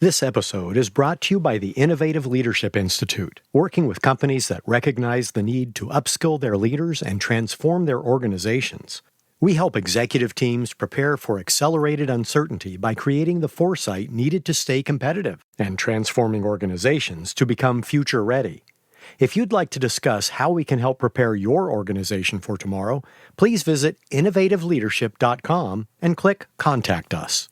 This episode is brought to you by the Innovative Leadership Institute, working with companies that recognize the need to upskill their leaders and transform their organizations. We help executive teams prepare for accelerated uncertainty by creating the foresight needed to stay competitive and transforming organizations to become future ready. If you'd like to discuss how we can help prepare your organization for tomorrow, please visit innovativeleadership.com and click Contact Us.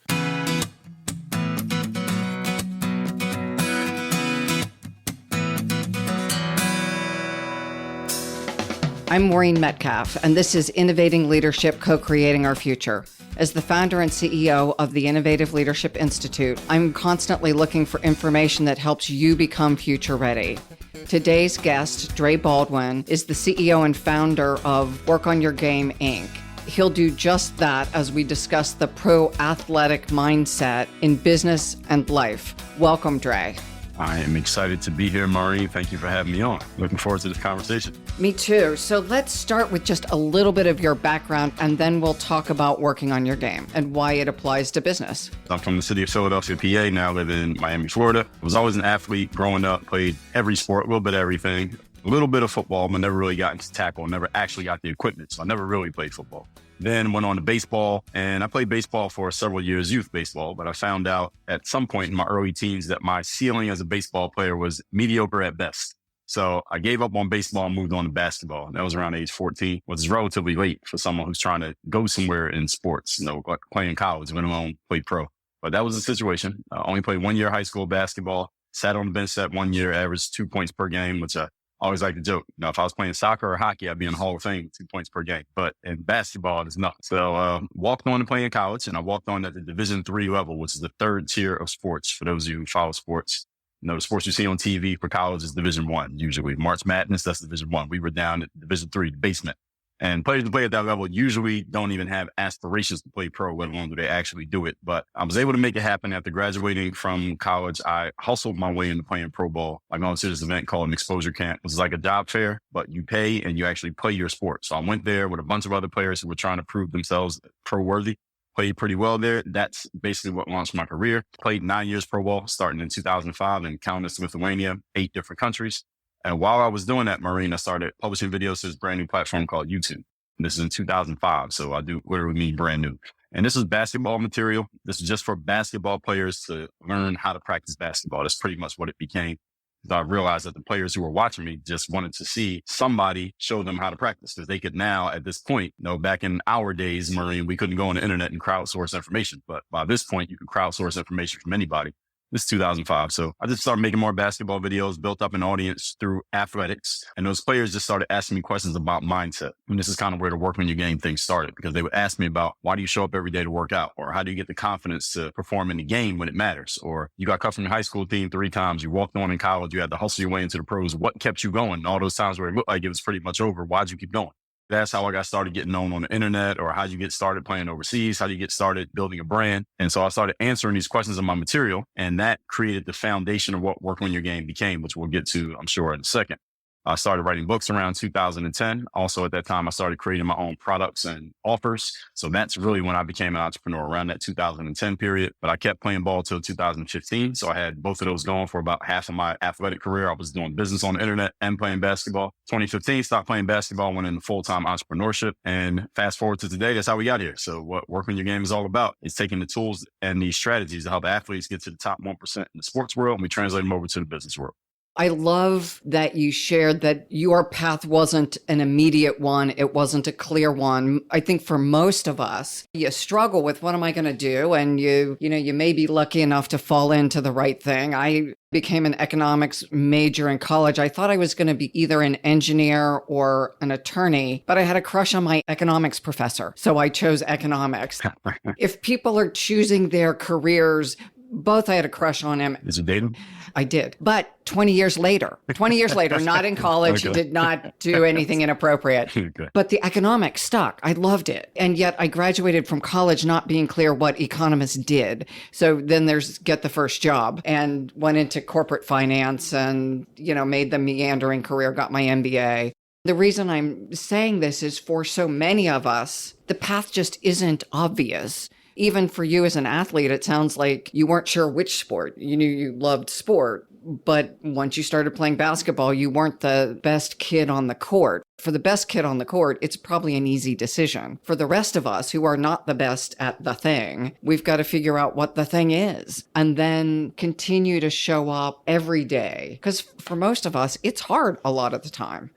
I'm Maureen Metcalf, and this is Innovating Leadership, Co-Creating Our Future. As the founder and CEO of the Innovative Leadership Institute, I'm constantly looking for information that helps you become future ready. Today's guest, Dre Baldwin, is the CEO and founder of Work on Your Game, Inc. He'll do just that as we discuss the pro-athletic mindset in business and life. Welcome, Dre. I am excited to be here, Maureen. Thank you for having me on. Looking forward to this conversation. Me too. So let's start with just a little bit of your background, and then we'll talk about working on your game and why it applies to business. I'm from the city of Philadelphia, PA, now live in Miami, Florida. I was always an athlete growing up, played every sport, a little bit of everything, a little bit of football, but never really got into tackle, never actually got the equipment. So I never really played football. Then went on to baseball, and I played baseball for several years, youth baseball, but I found out at some point in my early teens that my ceiling as a baseball player was mediocre at best. So I gave up on baseball and moved on to basketball. That was around age 14, which is relatively late for someone who's trying to go somewhere in sports, like playing college, let alone play pro. But that was the situation. I only played 1 year high school basketball, sat on the bench that 1 year, averaged 2 points per game, which I always like to joke. If I was playing soccer or hockey, I'd be in the Hall of Fame, 2 points per game. But in basketball, it's nothing. So walked on to play in college, and I walked on at the Division III level, which is the third tier of sports for those of you who follow sports. The sports you see on TV for college is Division I, usually. March Madness, that's Division I. We were down at Division III, the basement. And players who play at that level usually don't even have aspirations to play pro, let alone do they actually do it. But I was able to make it happen after graduating from college. I hustled my way into playing pro ball. I went to this event called an exposure camp. It was like a job fair, but you pay and you actually play your sport. So I went there with a bunch of other players who were trying to prove themselves pro-worthy. Played pretty well there. That's basically what launched my career. Played 9 years pro ball, starting in 2005 in Kaunas, Lithuania, 8 different countries. And while I was doing that, Maureen, I started publishing videos to this brand new platform called YouTube. And this is in 2005. So I do literally mean brand new. And this is basketball material. This is just for basketball players to learn how to practice basketball. That's pretty much what it became. I realized that the players who were watching me just wanted to see somebody show them how to practice, because they could now, at this point, back in our days, Maureen, we couldn't go on the internet and crowdsource information. But by this point, you can crowdsource information from anybody. This is 2005. So I just started making more basketball videos, built up an audience through athletics. And those players just started asking me questions about mindset. And this is kind of where the work on your game thing started, because they would ask me about, why do you show up every day to work out? Or how do you get the confidence to perform in the game when it matters? Or you got cut from your high school team 3 times. You walked on in college. You had to hustle your way into the pros. What kept you going? All those times where it looked like it was pretty much over. Why'd you keep going? That's how I got started getting known on the internet. Or how'd you get started playing overseas? How do you get started building a brand? And so I started answering these questions in my material, and that created the foundation of what Work on Your Game became, which we'll get to, I'm sure, in a second. I started writing books around 2010. Also, at that time, I started creating my own products and offers. So that's really when I became an entrepreneur, around that 2010 period. But I kept playing ball till 2015. So I had both of those going for about half of my athletic career. I was doing business on the internet and playing basketball. 2015, stopped playing basketball, went into full-time entrepreneurship. And fast forward to today, that's how we got here. So what Work on Your Game is all about is taking the tools and these strategies to help athletes get to the top 1% in the sports world, and we translate them over to the business world. I love that you shared that your path wasn't an immediate one. It wasn't a clear one. I think for most of us, you struggle with, what am I going to do? And you may be lucky enough to fall into the right thing. I became an economics major in college. I thought I was going to be either an engineer or an attorney, but I had a crush on my economics professor. So I chose economics. If people are choosing their careers, both I had a crush on him. Did you date him? I did. But 20 years later, not in college, Okay. did not do anything inappropriate. Okay. But the economics stuck. I loved it. And yet I graduated from college not being clear what economists did. So then there's get the first job, and went into corporate finance and, made the meandering career, got my MBA. The reason I'm saying this is, for so many of us, the path just isn't obvious. Even for you as an athlete, it sounds like you weren't sure which sport. You knew you loved sport, but once you started playing basketball, you weren't the best kid on the court. For the best kid on the court, it's probably an easy decision. For the rest of us who are not the best at the thing, we've got to figure out what the thing is and then continue to show up every day. Because for most of us, it's hard a lot of the time.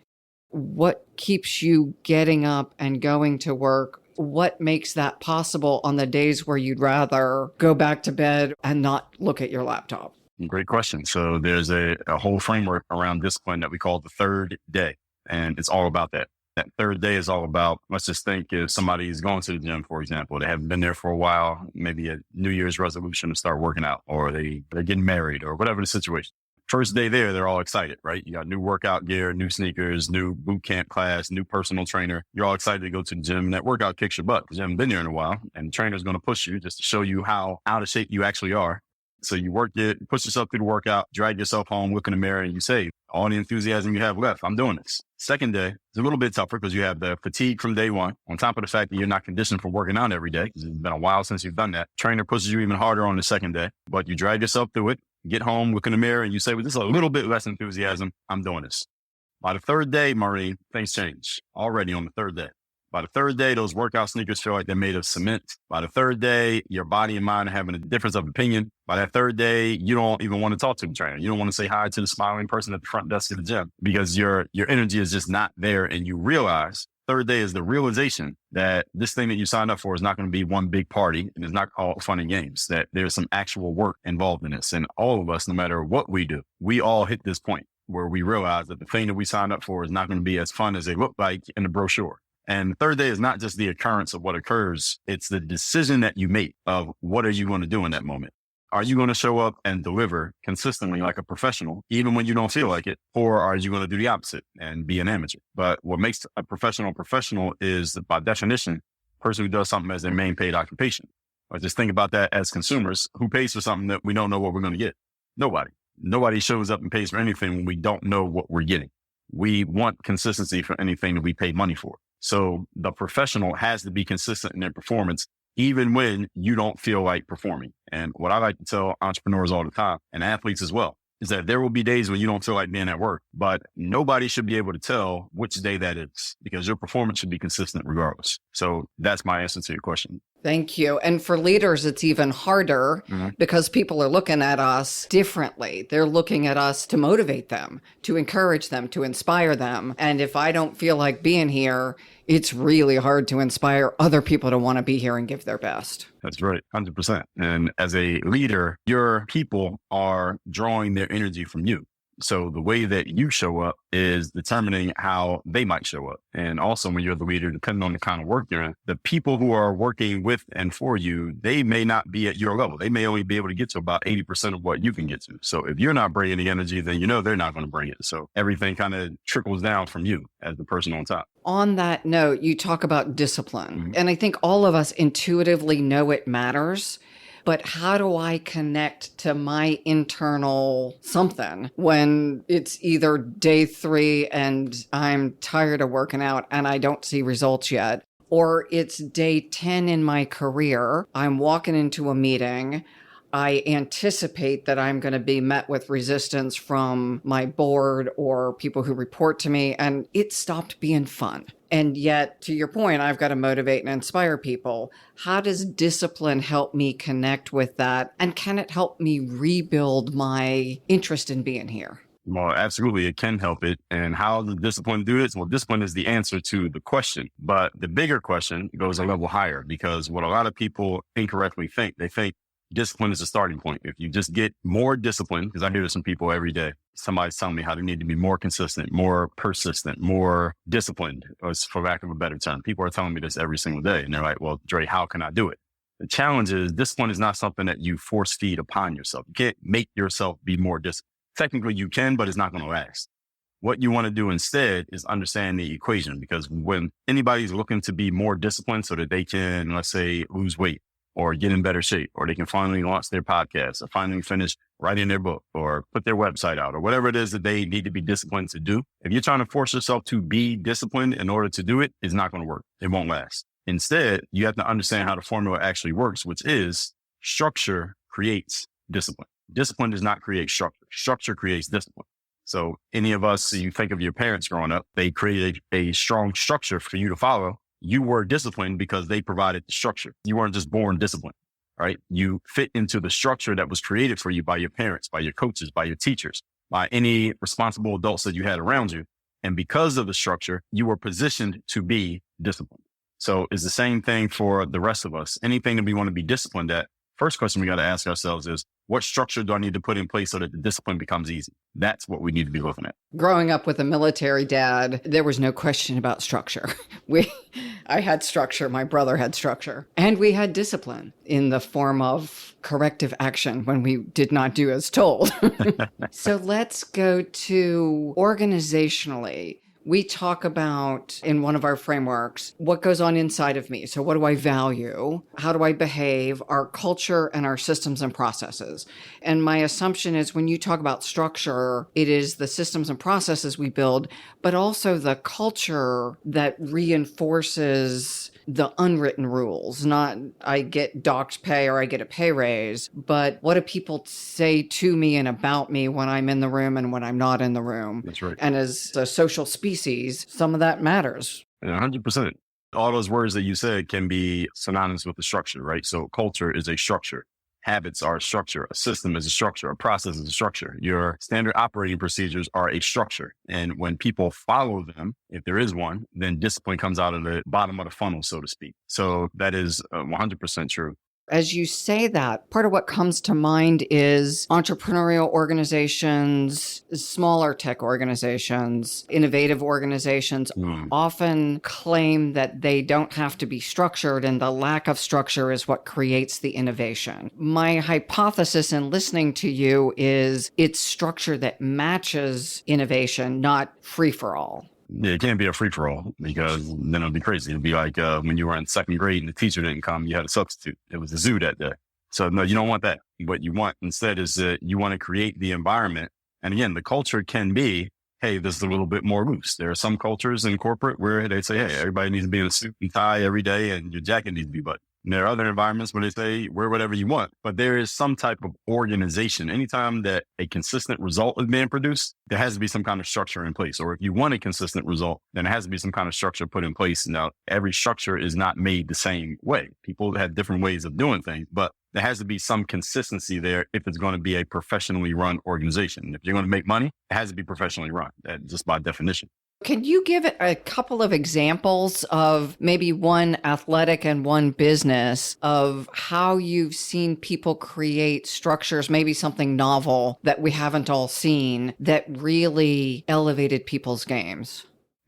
What keeps you getting up and going to work? What makes that possible on the days where you'd rather go back to bed and not look at your laptop? Great question. So there's a whole framework around discipline that we call the third day. And it's all about that. That third day is all about, let's just think if somebody's going to the gym, for example, they haven't been there for a while, maybe a New Year's resolution to start working out, or they're getting married or whatever the situation. First day there, they're all excited, right? You got new workout gear, new sneakers, new boot camp class, new personal trainer. You're all excited to go to the gym, and that workout kicks your butt because you haven't been there in a while. And the trainer's going to push you just to show you how out of shape you actually are. So you work it, push yourself through the workout, drag yourself home, look in the mirror, and you say, all the enthusiasm you have left, I'm doing this. Second day, it's a little bit tougher because you have the fatigue from day one, on top of the fact that you're not conditioned for working out every day because it's been a while since you've done that. Trainer pushes you even harder on the second day, but you drag yourself through it, get home, look in the mirror, and you say, well, this is a little bit less enthusiasm. I'm doing this. By the third day, Maureen, things change already on the third day. By the third day, those workout sneakers feel like they're made of cement. By the third day, your body and mind are having a difference of opinion. By that third day, you don't even want to talk to the trainer. You don't want to say hi to the smiling person at the front desk of the gym because your energy is just not there. And you realize third day is the realization that this thing that you signed up for is not going to be one big party and it's not all fun and games, that there's some actual work involved in this. And all of us, no matter what we do, we all hit this point where we realize that the thing that we signed up for is not going to be as fun as it looked like in the brochure. And the third day is not just the occurrence of what occurs. It's the decision that you make of what are you going to do in that moment. Are you going to show up and deliver consistently like a professional, even when you don't feel like it? Or are you going to do the opposite and be an amateur? But what makes a professional is, by definition, a person who does something as their main paid occupation. Or just think about that as consumers. Who pays for something that we don't know what we're going to get? Nobody. Nobody shows up and pays for anything when we don't know what we're getting. We want consistency for anything that we pay money for. So the professional has to be consistent in their performance, even when you don't feel like performing. And what I like to tell entrepreneurs all the time, and athletes as well, is that there will be days when you don't feel like being at work, but nobody should be able to tell which day that is because your performance should be consistent regardless. So that's my answer to your question. Thank you. And for leaders, it's even harder because people are looking at us differently. They're looking at us to motivate them, to encourage them, to inspire them. And if I don't feel like being here, it's really hard to inspire other people to want to be here and give their best. That's right, 100%. And as a leader, your people are drawing their energy from you. So the way that you show up is determining how they might show up. And also when you're the leader, depending on the kind of work you're in, the people who are working with and for you, they may not be at your level. They may only be able to get to about 80% of what you can get to. So if you're not bringing the energy, then you know they're not going to bring it. So everything kind of trickles down from you as the person on top. On that note, you talk about discipline. And I think all of us intuitively know it matters. But how do I connect to my internal something when it's either day 3 and I'm tired of working out and I don't see results yet, or it's day 10 in my career, I'm walking into a meeting, I anticipate that I'm going to be met with resistance from my board or people who report to me, and it stopped being fun. And yet, to your point, I've got to motivate and inspire people. How does discipline help me connect with that? And can it help me rebuild my interest in being here? Well, absolutely. It can help it. And how does discipline do this? Well, discipline is the answer to the question. But the bigger question goes a level higher because what a lot of people incorrectly think, they think discipline is a starting point. If you just get more discipline, because I hear this from people every day, somebody's telling me how they need to be more consistent, more persistent, more disciplined, or for lack of a better term. People are telling me this every single day. And they're like, well, Dre, how can I do it? The challenge is discipline is not something that you force feed upon yourself. You can't make yourself be more disciplined. Technically you can, but it's not going to last. What you want to do instead is understand the equation, because when anybody's looking to be more disciplined so that they can, let's say, lose weight, or get in better shape, or they can finally launch their podcast, or finally finish writing their book, or put their website out, or whatever it is that they need to be disciplined to do. If you're trying to force yourself to be disciplined in order to do it, it's not going to work. It won't last. Instead, you have to understand how the formula actually works, which is structure creates discipline. Discipline does not create structure. Structure creates discipline. So any of us, you think of your parents growing up, they created a strong structure for you to follow. You were disciplined because they provided the structure. You weren't just born disciplined, right? You fit into the structure that was created for you by your parents, by your coaches, by your teachers, by any responsible adults that you had around you. And because of the structure, you were positioned to be disciplined. So it's the same thing for the rest of us. Anything that we want to be disciplined at, first question we got to ask ourselves is, what structure do I need to put in place so that the discipline becomes easy? That's what we need to be looking at. Growing up with a military dad, there was no question about structure. I had structure, my brother had structure, and we had discipline in the form of corrective action when we did not do as told. So let's go to organizationally. We talk about in one of our frameworks, what goes on inside of me. So what do I value? How do I behave? Our culture and our systems and processes. And my assumption is when you talk about structure, it is the systems and processes we build, but also the culture that reinforces the unwritten rules, not I get docked pay or I get a pay raise, but what do people say to me and about me when I'm in the room and when I'm not in the room? That's right. And as a social species, some of that matters. 100%. All those words that you said can be synonymous with the structure, right? So culture is a structure. Habits are a structure. A system is a structure. A process is a structure. Your standard operating procedures are a structure. And when people follow them, if there is one, then discipline comes out of the bottom of the funnel, so to speak. So that is 100% true. As you say that, part of what comes to mind is entrepreneurial organizations, smaller tech organizations, innovative organizations often claim that they don't have to be structured, and the lack of structure is what creates the innovation. My hypothesis in listening to you is it's structure that matches innovation, not free-for-all. Yeah, it can't be a free-for-all because then it'll be crazy. It'll be like when you were in second grade and the teacher didn't come, you had a substitute. It was a zoo that day. So no, you don't want that. What you want instead is that you want to create the environment. And again, the culture can be, hey, this is a little bit more loose. There are some cultures in corporate where they say, hey, everybody needs to be in a suit and tie every day and your jacket needs to be buttoned. And there are other environments where they say, wear whatever you want. But there is some type of organization. Anytime that a consistent result is being produced, there has to be some kind of structure in place. Or if you want a consistent result, then there has to be some kind of structure put in place. Now, every structure is not made the same way. People have different ways of doing things, but there has to be some consistency there if it's going to be a professionally run organization. If you're going to make money, it has to be professionally run, just by definition. Can you give a couple of examples of maybe one athletic and one business of how you've seen people create structures, maybe something novel that we haven't all seen that really elevated people's games?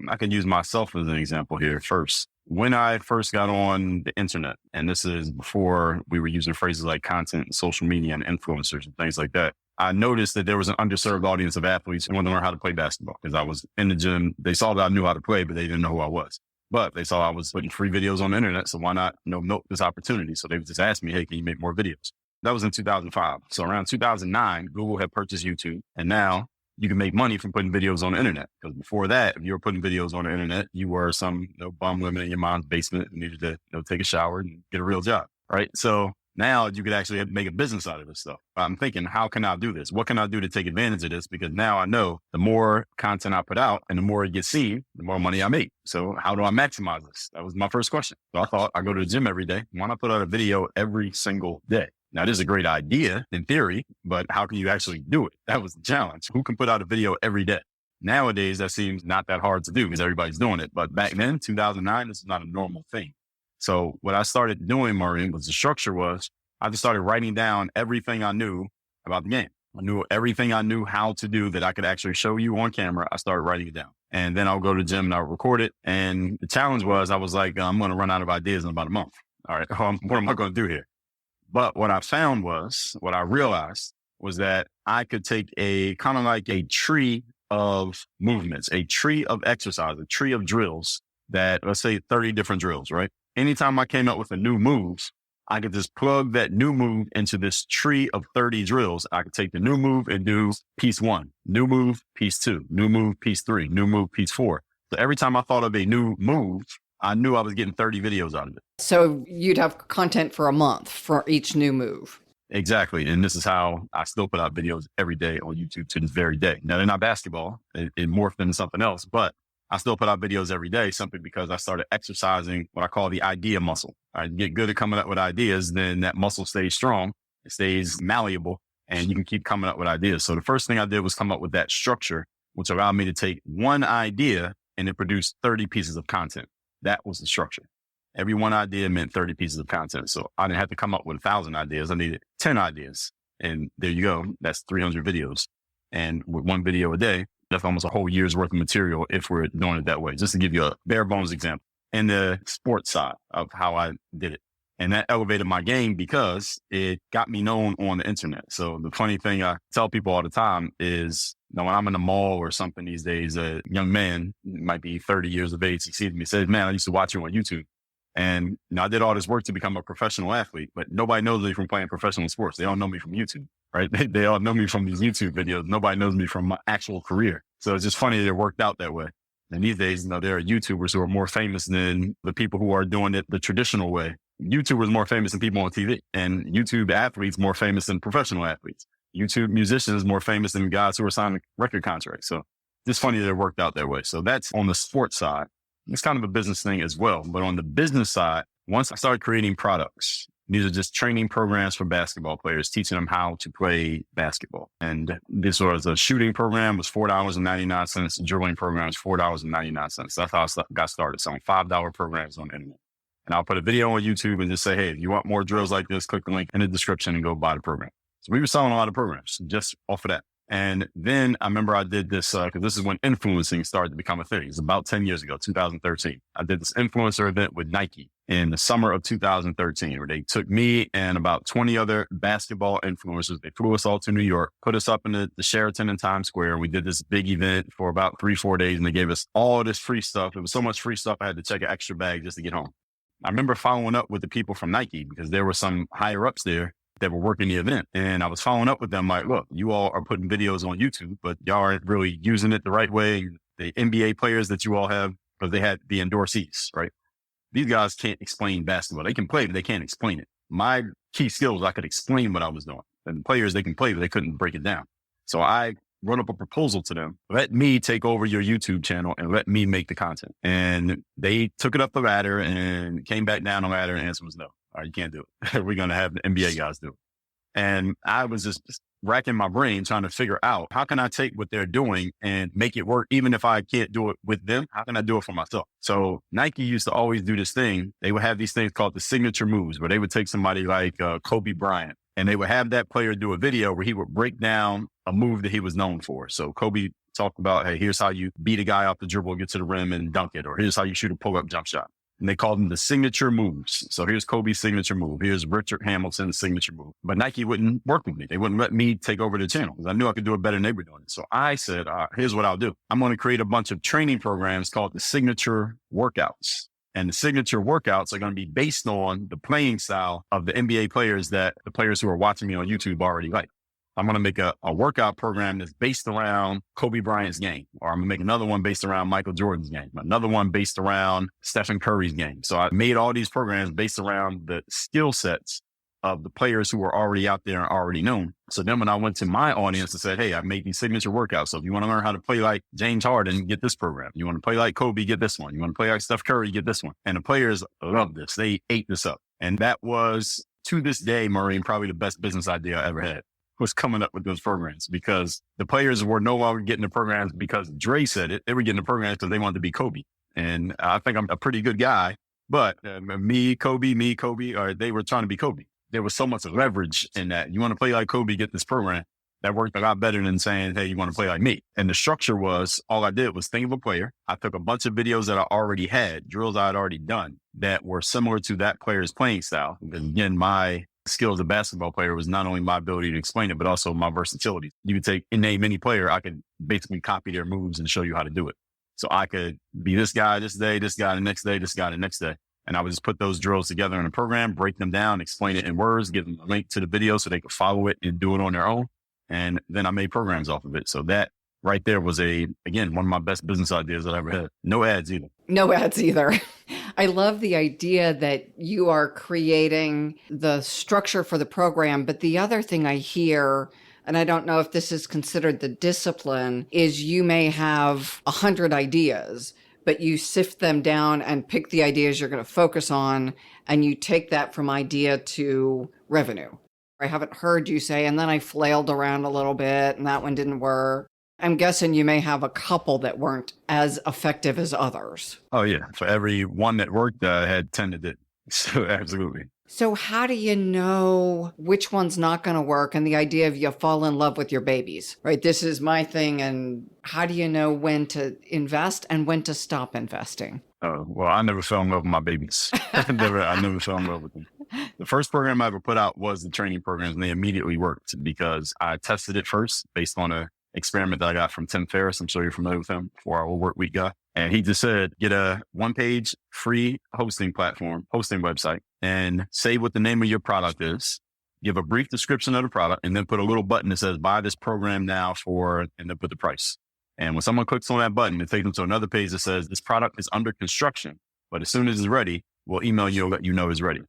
I can use myself as an example here first. When I first got on the internet, and this is before we were using phrases like content and social media and influencers and things like that, I noticed that there was an underserved audience of athletes who wanted to learn how to play basketball because I was in the gym. They saw that I knew how to play, but they didn't know who I was. But they saw I was putting free videos on the internet, so why not milk this opportunity? So they would just ask me, hey, can you make more videos? That was in 2005. So around 2009, Google had purchased YouTube, and now you can make money from putting videos on the internet. Because before that, if you were putting videos on the internet, you were some bum living in your mom's basement and needed to take a shower and get a real job, right? So now you could actually make a business out of this stuff. I'm thinking, how can I do this? What can I do to take advantage of this? Because now I know the more content I put out and the more it gets seen, the more money I make. So how do I maximize this? That was my first question. So I thought, I go to the gym every day. Why not put out a video every single day? Now, this is a great idea in theory, but how can you actually do it? That was the challenge. Who can put out a video every day? Nowadays, that seems not that hard to do because everybody's doing it. But back then, 2009, this is not a normal thing. So what I started doing, Maureen, was the structure was I just started writing down everything I knew about the game. I knew everything I knew how to do that I could actually show you on camera. I started writing it down. And then I'll go to the gym and I'll record it. And the challenge was I was like, I'm going to run out of ideas in about a month. All right, what am I going to do here? But what I realized was that I could take a kind of like a tree of movements, a tree of exercise, a tree of drills that, let's say 30 different drills, right? Anytime I came up with a new move, I could just plug that new move into this tree of 30 drills. I could take the new move and do piece 1, new move, piece 2, new move, piece 3, new move, piece 4. So every time I thought of a new move, I knew I was getting 30 videos out of it. So you'd have content for a month for each new move. Exactly. And this is how I still put out videos every day on YouTube to this very day. Now, they're not basketball. It morphed into something else, but I still put out videos every day simply because I started exercising what I call the idea muscle. I get good at coming up with ideas, then that muscle stays strong, it stays malleable, and you can keep coming up with ideas. So the first thing I did was come up with that structure, which allowed me to take one idea and it produced 30 pieces of content. That was the structure. Every one idea meant 30 pieces of content. So I didn't have to come up with 1,000 ideas. I needed 10 ideas. And there you go. That's 300 videos. And with one video a day, that's almost a whole year's worth of material if we're doing it that way. Just to give you a bare bones example. And the sports side of how I did it. And that elevated my game because it got me known on the internet. So the funny thing I tell people all the time is, when I'm in the mall or something these days, a young man might be 30 years of age. He sees me, says, man, I used to watch you on YouTube. And I did all this work to become a professional athlete, but nobody knows me from playing professional sports. They all know me from YouTube, right? They all know me from these YouTube videos. Nobody knows me from my actual career. So it's just funny that it worked out that way. And these days, there are YouTubers who are more famous than the people who are doing it the traditional way. YouTubers more famous than people on TV, and YouTube athletes more famous than professional athletes. YouTube musicians more famous than guys who are signing record contracts. So it's funny that it worked out that way. So that's on the sports side. It's kind of a business thing as well. But on the business side, once I started creating products, these are just training programs for basketball players, teaching them how to play basketball. And this was a shooting program, was $4.99. A dribbling program was $4.99. That's how I got started, selling $5 programs on the internet. And I'll put a video on YouTube and just say, hey, if you want more drills like this, click the link in the description and go buy the program. So we were selling a lot of programs just off of that. And then I remember I did this, because this is when influencing started to become a thing. It's about 10 years ago, 2013. I did this influencer event with Nike in the summer of 2013, where they took me and about 20 other basketball influencers. They flew us all to New York, put us up in the Sheraton in Times Square. And we did this big event for about 3-4 days, and they gave us all this free stuff. It was so much free stuff, I had to check an extra bag just to get home. I remember following up with the people from Nike because there were some higher ups there that were working the event. And I was following up with them like, look, you all are putting videos on YouTube, but y'all aren't really using it the right way. The NBA players that you all have, because they had the endorsees, right? These guys can't explain basketball. They can play, but they can't explain it. My key skill was I could explain what I was doing. And the players, they can play, but they couldn't break it down. So I wrote up a proposal to them. Let me take over your YouTube channel and let me make the content. And they took it up the ladder and came back down the ladder, and the answer was no. All right, you can't do it. We're going to have the NBA guys do it. And I was just racking my brain trying to figure out, how can I take what they're doing and make it work? Even if I can't do it with them, how can I do it for myself? So Nike used to always do this thing. They would have these things called the signature moves, where they would take somebody like Kobe Bryant, and they would have that player do a video where he would break down a move that he was known for. So Kobe talked about, hey, here's how you beat a guy off the dribble, get to the rim and dunk it, or here's how you shoot a pull-up jump shot. And they called them the signature moves. So here's Kobe's signature move. Here's Richard Hamilton's signature move. But Nike wouldn't work with me. They wouldn't let me take over the channel because I knew I could do it better than they were doing it. So I said, here's what I'll do. I'm going to create a bunch of training programs called the signature workouts. And the signature workouts are going to be based on the playing style of the NBA players that the players who are watching me on YouTube already like. I'm going to make a workout program that's based around Kobe Bryant's game, or I'm going to make another one based around Michael Jordan's game, another one based around Stephen Curry's game. So I made all these programs based around the skill sets of the players who were already out there and already known. So then when I went to my audience and said, hey, I made these signature workouts. So if you want to learn how to play like James Harden, get this program. You want to play like Kobe, get this one. You want to play like Steph Curry, get this one. And the players loved this. They ate this up. And that was, to this day, Maureen, probably the best business idea I ever had, was coming up with those programs, because the players were no longer getting the programs because Dre said it. They were getting the programs because they wanted to be Kobe. And I think I'm a pretty good guy, but me, Kobe, or they were trying to be Kobe. There was so much leverage in that. You want to play like Kobe, get this program. That worked a lot better than saying, hey, you want to play like me. And the structure was, all I did was think of a player. I took a bunch of videos that I already had, drills I had already done that were similar to that player's playing style. Because again, my skill as a basketball player was not only my ability to explain it, but also my versatility. You could take and name any player, I could basically copy their moves and show you how to do it. So I could be this guy this day, this guy the next day, this guy the next day. And I would just put those drills together in a program, break them down, explain it in words, give them a link to the video so they could follow it and do it on their own. And then I made programs off of it. So that right there was again, one of my best business ideas that I ever had. No ads either. No ads either. I love the idea that you are creating the structure for the program. But the other thing I hear, and I don't know if this is considered the discipline, is you may have 100 ideas, but you sift them down and pick the ideas you're going to focus on, and you take that from idea to revenue. I haven't heard you say, and then I flailed around a little bit and that one didn't work. I'm guessing you may have a couple that weren't as effective as others. Oh, yeah. For every one that worked, I had 10 that didn't. So absolutely. So how do you know which one's not going to work? And the idea of you fall in love with your babies, right? This is my thing. And how do you know when to invest and when to stop investing? Oh, well, I never fell in love with my babies. I never fell in love with them. The first program I ever put out was the training programs, and they immediately worked because I tested it first based on a experiment that I got from Tim Ferriss. I'm sure you're familiar with him, 4-Hour Work Week guy. And he just said, get a 1-page free hosting website, and say what the name of your product is, give a brief description of the product, and then put a little button that says, buy this program now and then put the price. And when someone clicks on that button, it takes them to another page that says, this product is under construction, but as soon as it's ready, we'll email you and let you know it's ready.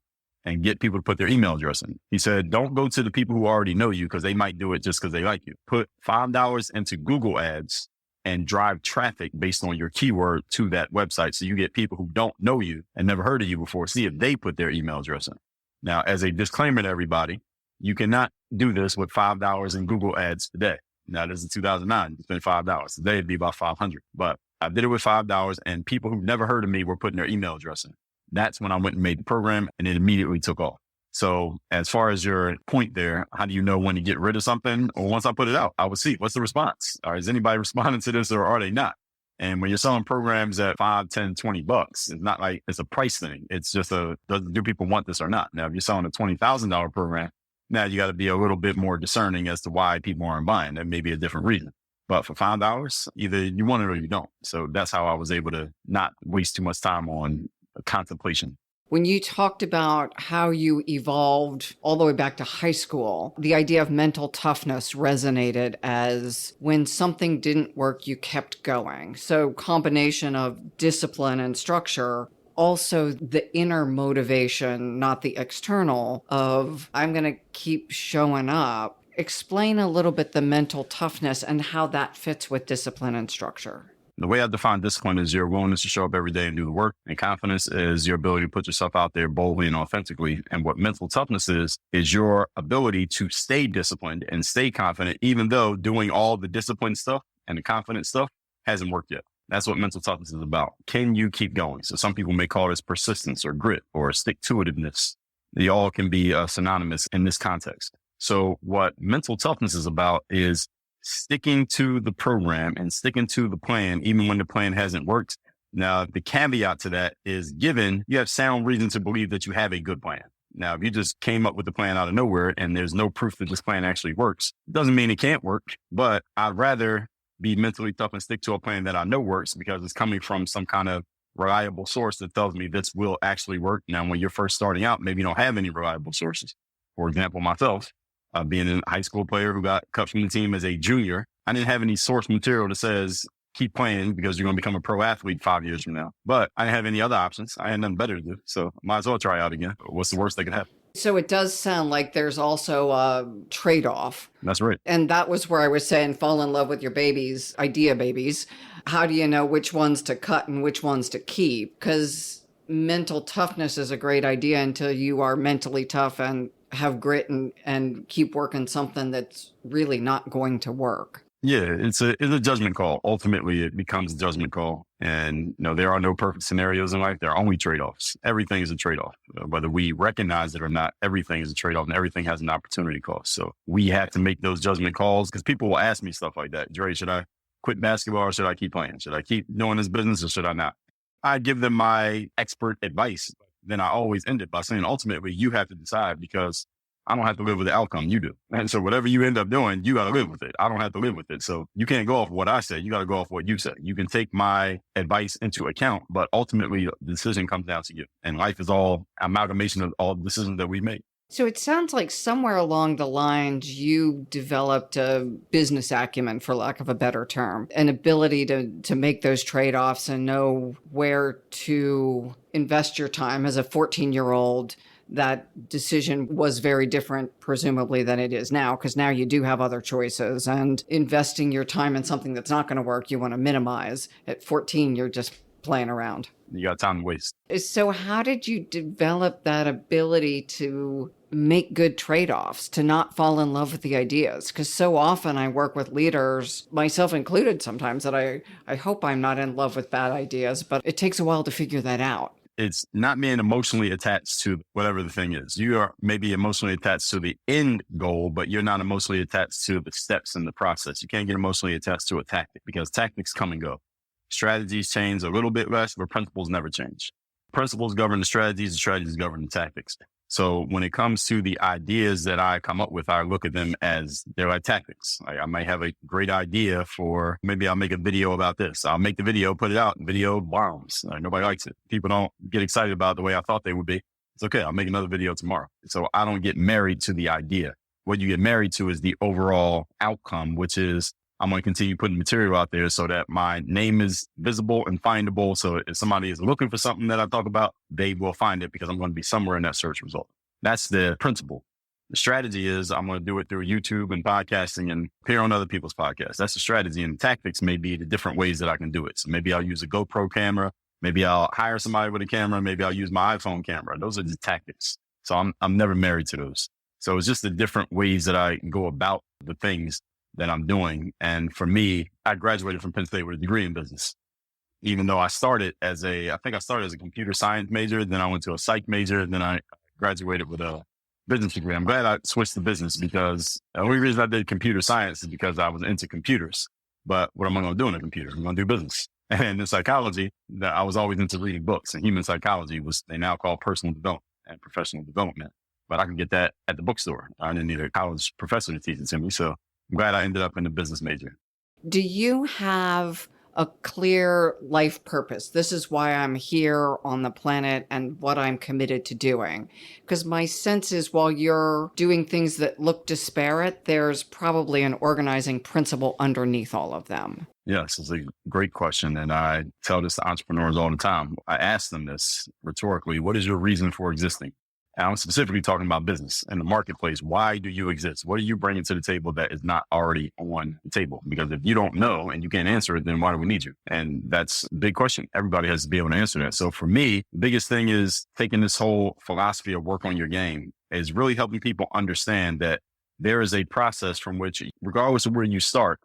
And get people to put their email address in. He said, don't go to the people who already know you because they might do it just because they like you. Put $5 into Google ads and drive traffic based on your keyword to that website. So you get people who don't know you and never heard of you before, see if they put their email address in. Now, as a disclaimer to everybody, you cannot do this with $5 in Google ads today. Now, this is 2009. You spend $5. Today it'd be about $500. But I did it with $5 and people who never heard of me were putting their email address in. That's when I went and made the program and it immediately took off. So as far as your point there, how do you know when to get rid of something? Or once I put it out, I would see what's the response. Or is anybody responding to this or are they not? And when you're selling programs at $5, $10, $20, it's not like it's a price thing. It's just do people want this or not? Now, if you're selling a $20,000 program, now you got to be a little bit more discerning as to why people aren't buying. That may be a different reason. But for $5, either you want it or you don't. So that's how I was able to not waste too much time on contemplation. When you talked about how you evolved all the way back to high school, the idea of mental toughness resonated as when something didn't work, you kept going. So combination of discipline and structure, also the inner motivation, not the external of I'm going to keep showing up. Explain a little bit the mental toughness and how that fits with discipline and structure. The way I define discipline is your willingness to show up every day and do the work. And confidence is your ability to put yourself out there boldly and authentically. And what mental toughness is your ability to stay disciplined and stay confident, even though doing all the disciplined stuff and the confident stuff hasn't worked yet. That's what mental toughness is about. Can you keep going? So some people may call this persistence or grit or stick-to-itiveness. They all can be synonymous in this context. So what mental toughness is about is sticking to the program and sticking to the plan, even when the plan hasn't worked. Now, the caveat to that is given you have sound reason to believe that you have a good plan. Now, if you just came up with the plan out of nowhere and there's no proof that this plan actually works, it doesn't mean it can't work, but I'd rather be mentally tough and stick to a plan that I know works because it's coming from some kind of reliable source that tells me this will actually work. Now, when you're first starting out, maybe you don't have any reliable sources. For example, myself, being a high school player who got cut from the team as a junior, I didn't have any source material that says, keep playing because you're going to become a pro athlete 5 years from now. But I didn't have any other options. I had nothing better to do. So might as well try out again. What's the worst that could happen? So it does sound like there's also a trade-off. That's right. And that was where I was saying, fall in love with your babies, idea babies. How do you know which ones to cut and which ones to keep? Because mental toughness is a great idea until you are mentally tough and have grit and keep working something that's really not going to work. Yeah, it's a judgment call. Ultimately, it becomes a judgment call. And there are no perfect scenarios in life. There are only trade-offs. Everything is a trade-off. Whether we recognize it or not, everything is a trade-off and everything has an opportunity cost. So we have to make those judgment calls because people will ask me stuff like that. Dre, should I quit basketball or should I keep playing? Should I keep doing this business or should I not? I give them my expert advice. Then I always end it by saying, ultimately, you have to decide because I don't have to live with the outcome. You do. And so whatever you end up doing, you got to live with it. I don't have to live with it. So you can't go off what I said. You got to go off what you said. You can take my advice into account, but ultimately the decision comes down to you. And life is all amalgamation of all the decisions that we make. So it sounds like somewhere along the lines you developed a business acumen, for lack of a better term, an ability to make those trade-offs and know where to invest your time. As a 14-year-old, that decision was very different, presumably, than it is now, because now you do have other choices. And investing your time in something that's not going to work, you want to minimize. At 14, you're just playing around. You got time to waste. So how did you develop that ability to make good trade-offs, to not fall in love with the ideas? Because so often I work with leaders, myself included sometimes, that I hope I'm not in love with bad ideas, but it takes a while to figure that out. It's not being emotionally attached to whatever the thing is. You are maybe emotionally attached to the end goal, but you're not emotionally attached to the steps in the process. You can't get emotionally attached to a tactic because tactics come and go. Strategies change a little bit less, but principles never change. Principles govern the strategies govern the tactics. So when it comes to the ideas that I come up with, I look at them as they're like tactics. I might have a great idea for, maybe I'll make a video about this. I'll make the video, put it out, video bombs. Nobody likes it. People don't get excited about it the way I thought they would be. It's okay. I'll make another video tomorrow. So I don't get married to the idea. What you get married to is the overall outcome, which is I'm going to continue putting material out there so that my name is visible and findable. So if somebody is looking for something that I talk about, they will find it because I'm going to be somewhere in that search result. That's the principle. The strategy is I'm going to do it through YouTube and podcasting and appear on other people's podcasts. That's the strategy. And the tactics may be the different ways that I can do it. So maybe I'll use a GoPro camera. Maybe I'll hire somebody with a camera. Maybe I'll use my iPhone camera. Those are the tactics. So I'm never married to those. So it's just the different ways that I go about the things that I'm doing. And for me, I graduated from Penn State with a degree in business, even though I started as a computer science major. Then I went to a psych major. Then I graduated with a business degree. I'm glad I switched to business because the only reason I did computer science is because I was into computers. But what am I going to do in a computer? I'm going to do business. And in psychology, I was always into reading books, and human psychology they now call personal development and professional development. But I can get that at the bookstore. I didn't need a college professor to teach it to me. So I'm glad I ended up in the business major. Do you have a clear life purpose? This is why I'm here on the planet and what I'm committed to doing. Because my sense is while you're doing things that look disparate, there's probably an organizing principle underneath all of them. Yes, it's a great question. And I tell this to entrepreneurs all the time. I ask them this rhetorically: what is your reason for existing? And I'm specifically talking about business and the marketplace. Why do you exist? What are you bringing to the table that is not already on the table? Because if you don't know and you can't answer it, then why do we need you? And that's a big question. Everybody has to be able to answer that. So for me, the biggest thing is taking this whole philosophy of work on your game is really helping people understand that there is a process from which, regardless of where you start,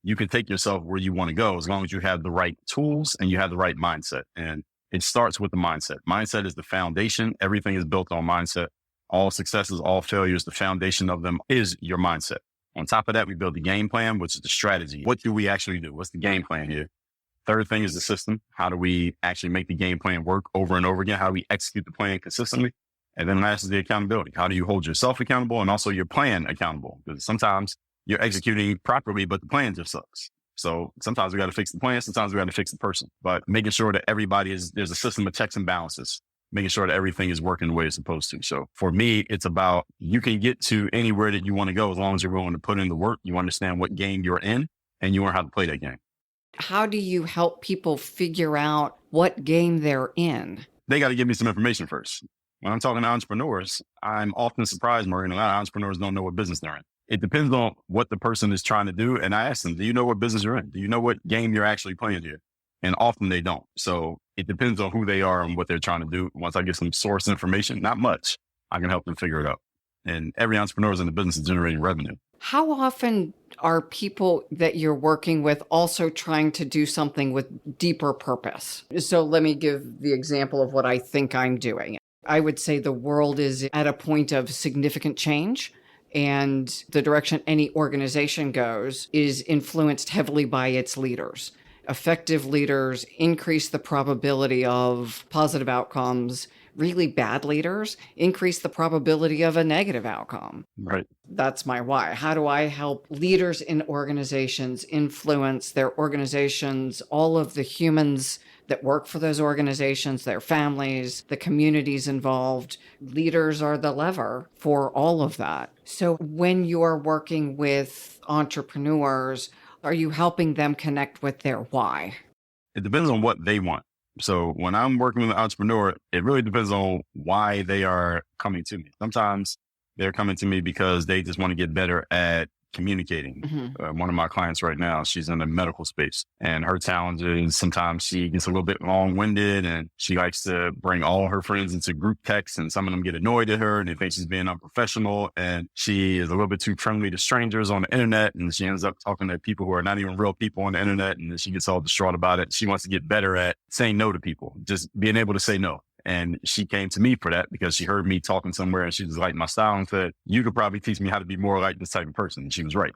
you can take yourself where you want to go as long as you have the right tools and you have the right mindset. And it starts with the mindset. Mindset is the foundation. Everything is built on mindset. All successes, all failures, the foundation of them is your mindset. On top of that, we build the game plan, which is the strategy. What do we actually do? What's the game plan here? Third thing is the system. How do we actually make the game plan work over and over again? How do we execute the plan consistently? And then last is the accountability. How do you hold yourself accountable and also your plan accountable? Because sometimes you're executing properly, but the plan just sucks. So sometimes we got to fix the plan. Sometimes we got to fix the person, but making sure that there's a system of checks and balances, making sure that everything is working the way it's supposed to. So for me, it's about, you can get to anywhere that you want to go as long as you're willing to put in the work. You understand what game you're in and you learn how to play that game. How do you help people figure out what game they're in? They got to give me some information first. When I'm talking to entrepreneurs, I'm often surprised, Maureen, a lot of entrepreneurs don't know what business they're in. It depends on what the person is trying to do. And I ask them, do you know what business you're in? Do you know what game you're actually playing here? And often they don't. So it depends on who they are and what they're trying to do. Once I get some source information, not much, I can help them figure it out. And every entrepreneur is in the business of generating revenue. How often are people that you're working with also trying to do something with deeper purpose? So let me give the example of what I think I'm doing. I would say the world is at a point of significant change. And the direction any organization goes is influenced heavily by its leaders. Effective leaders increase the probability of positive outcomes. Really bad leaders increase the probability of a negative outcome. Right. That's my why. How do I help leaders in organizations influence their organizations, all of the humans that work for those organizations, their families, the communities involved. Leaders are the lever for all of that. So when you're working with entrepreneurs, are you helping them connect with their why? It depends on what they want. So when I'm working with an entrepreneur, it really depends on why they are coming to me. Sometimes they're coming to me because they just want to get better at communicating. One of my clients right now, she's in the medical space, and her challenge is sometimes she gets a little bit long-winded, and she likes to bring all her friends into group text, and some of them get annoyed at her and they think she's being unprofessional, and she is a little bit too friendly to strangers on the internet, and she ends up talking to people who are not even real people on the internet, and then she gets all distraught about it. She wants to get better at saying no to people, just being able to say no. And she came to me for that because she heard me talking somewhere and she just liked my style and said, you could probably teach me how to be more like this type of person. And she was right.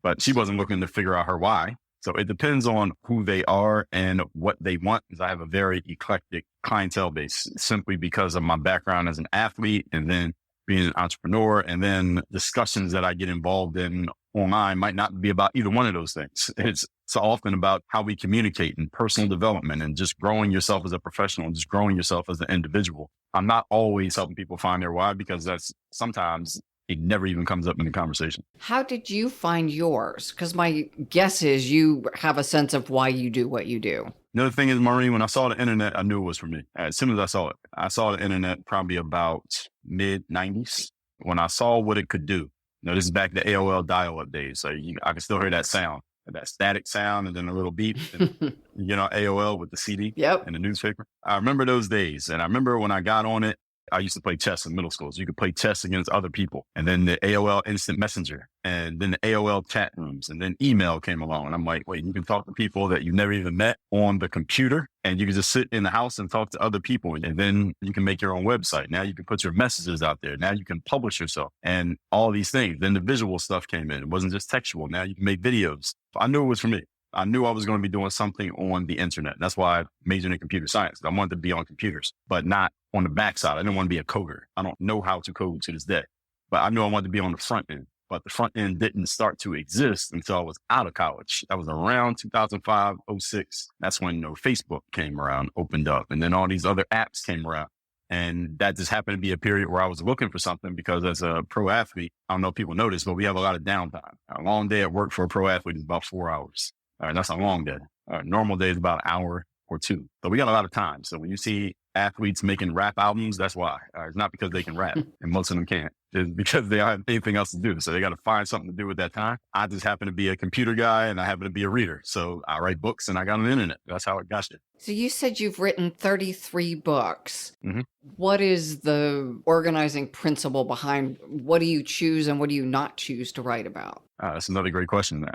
But she wasn't looking to figure out her why. So it depends on who they are and what they want, because I have a very eclectic clientele base simply because of my background as an athlete and then being an entrepreneur, and then discussions that I get involved in online might not be about either one of those things. It's so often about how we communicate and personal development and just growing yourself as a professional and just growing yourself as an individual. I'm not always helping people find their why, because that's sometimes it never even comes up in the conversation. How did you find yours? Because my guess is you have a sense of why you do what you do. Another thing is, Maureen, when I saw the internet, I knew it was for me. As soon as I saw the internet probably about mid-90s when I saw what it could do. This is back to AOL dial-up days. So I can still hear that sound, that static sound, and then a little beep. And, AOL with the CD and the newspaper. I remember those days. And I remember when I got on it, I used to play chess in middle school. So you could play chess against other people. And then the AOL Instant Messenger, and then the AOL chat rooms, and then email came along. And I'm like, wait, you can talk to people that you never even met on the computer, and you can just sit in the house and talk to other people. And then you can make your own website. Now you can put your messages out there. Now you can publish yourself and all these things. Then the visual stuff came in. It wasn't just textual. Now you can make videos. I knew it was for me. I knew I was going to be doing something on the internet. That's why I majored in computer science. I wanted to be on computers, but not on the backside. I didn't want to be a coder. I don't know how to code to this day, but I knew I wanted to be on the front end. But the front end didn't start to exist until I was out of college. That was around 2005, 06. That's when Facebook came around, opened up, and then all these other apps came around. And that just happened to be a period where I was looking for something, because as a pro athlete, I don't know if people know this, but we have a lot of downtime. A long day at work for a pro athlete is about 4 hours. That's a long day. Normal day is about an hour or two. So we got a lot of time. So when you see athletes making rap albums, that's why. It's not because they can rap, and most of them can't. It's because they don't have anything else to do. So they got to find something to do with that time. I just happen to be a computer guy, and I happen to be a reader. So I write books, and I got on the internet. That's how it got it. So you said you've written 33 books. Mm-hmm. What is the organizing principle behind what do you choose and what do you not choose to write about? That's another great question.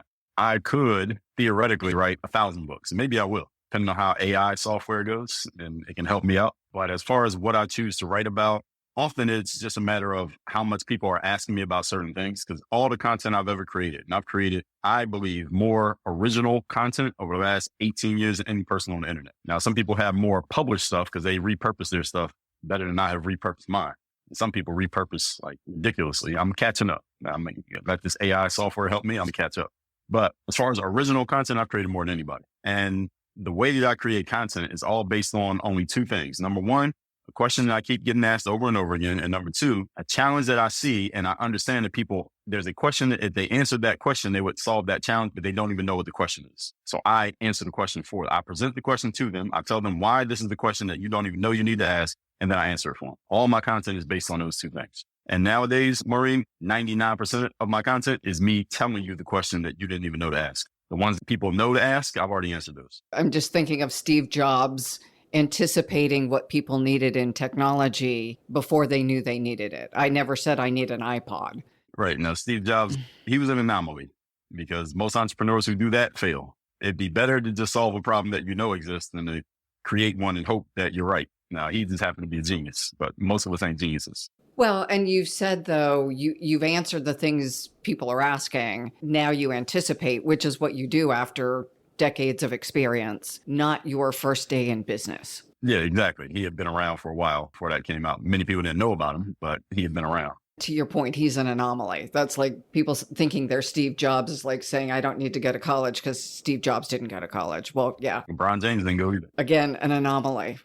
I could theoretically write 1,000 books, and maybe I will, depending on how AI software goes, and it can help me out. But as far as what I choose to write about, often it's just a matter of how much people are asking me about certain things, because all the content I've ever created, and I've created, I believe, more original content over the last 18 years than any person on the internet. Now, some people have more published stuff because they repurpose their stuff better than I have repurposed mine. Some people repurpose like ridiculously. I'm catching up. I'm going to let this AI software help me. I'm going to catch up. But as far as original content, I've created more than anybody. And the way that I create content is all based on only two things. Number one, a question that I keep getting asked over and over again. And number two, a challenge that I see, and I understand that people, there's a question that if they answered that question, they would solve that challenge, but they don't even know what the question is. So I answer the question for them. I present the question to them. I tell them why this is the question that you don't even know you need to ask, and then I answer it for them. All my content is based on those two things. And nowadays, Maureen, 99% of my content is me telling you the question that you didn't even know to ask. The ones that people know to ask, I've already answered those. I'm just thinking of Steve Jobs anticipating what people needed in technology before they knew they needed it. I never said I need an iPod. Right. Now, Steve Jobs, he was an anomaly, because most entrepreneurs who do that fail. It'd be better to just solve a problem that you know exists than to create one and hope that you're right. Now, he just happened to be a genius, but most of us ain't geniuses. Well, and you've said, though, you've answered the things people are asking. Now you anticipate, which is what you do after decades of experience, not your first day in business. Yeah, exactly. He had been around for a while before that came out. Many people didn't know about him, but he had been around. To your point, he's an anomaly. That's like people thinking they're Steve Jobs is like saying, I don't need to go to college because Steve Jobs didn't go to college. Well, yeah. LeBron James didn't go either. Again, an anomaly.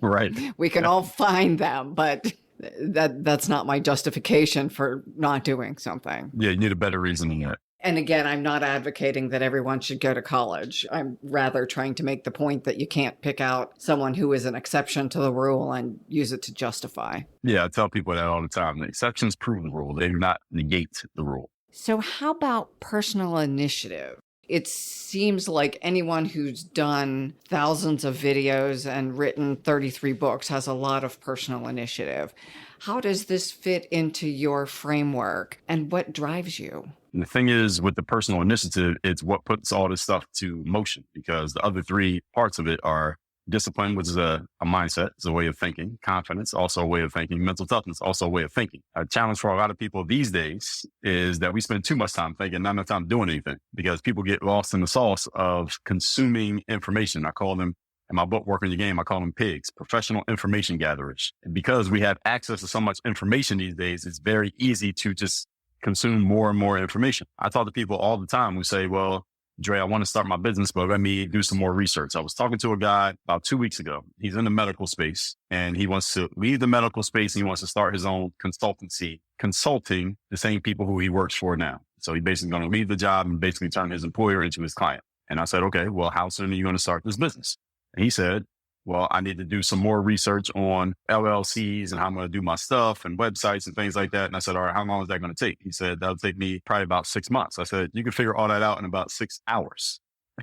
Right. We can all find them, but that's not my justification for not doing something. Yeah, you need a better reason than that. And again, I'm not advocating that everyone should go to college. I'm rather trying to make the point that you can't pick out someone who is an exception to the rule and use it to justify. Yeah, I tell people that all the time. The exceptions prove the rule. They do not negate the rule. So how about personal initiative? It seems like anyone who's done thousands of videos and written 33 books has a lot of personal initiative. How does this fit into your framework and what drives you? And the thing is, with the personal initiative, it's what puts all this stuff to motion, because the other three parts of it are discipline, which is a mindset, it's a way of thinking. Confidence, also a way of thinking. Mental toughness, also a way of thinking. A challenge for a lot of people these days is that we spend too much time thinking, not enough time doing anything, because people get lost in the sauce of consuming information. I call them, in my book, Working Your Game, I call them pigs, professional information gatherers. And because we have access to so much information these days, it's very easy to just consume more and more information. I talk to people all the time who say, well, Dre, I want to start my business, but let me do some more research. I was talking to a guy about 2 weeks ago. He's in the medical space and he wants to leave the medical space and he wants to start his own consultancy, consulting the same people who he works for now. So he's basically going to leave the job and basically turn his employer into his client. And I said, okay, well, how soon are you going to start this business? And he said, well, I need to do some more research on LLCs and how I'm going to do my stuff and websites and things like that. And I said, all right, how long is that going to take? He said, that'll take me probably about 6 months. I said, you can figure all that out in about 6 hours.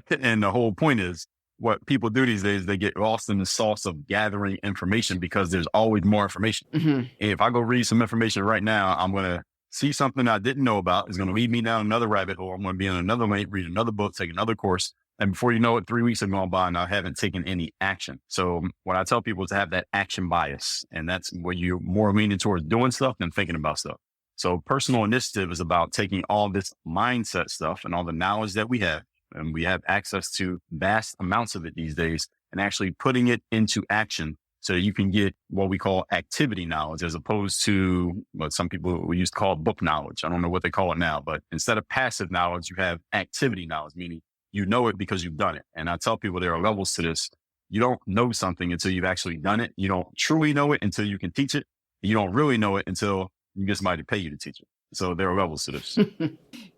And the whole point is, what people do these days, they get lost in the sauce of gathering information because there's always more information. Mm-hmm. If I go read some information right now, I'm going to see something I didn't know about. It's going to lead me down another rabbit hole. I'm going to be in another lane, read another book, take another course. And before you know it, 3 weeks have gone by and I haven't taken any action. So what I tell people is to have that action bias. And that's where you're more leaning towards doing stuff than thinking about stuff. So personal initiative is about taking all this mindset stuff and all the knowledge that we have, and we have access to vast amounts of it these days, and actually putting it into action so you can get what we call activity knowledge, as opposed to what some people we used to call book knowledge. I don't know what they call it now, but instead of passive knowledge, you have activity knowledge, meaning you know it because you've done it. And I tell people there are levels to this. You don't know something until you've actually done it. You don't truly know it until you can teach it. You don't really know it until you get somebody to pay you to teach it. So there are levels to this.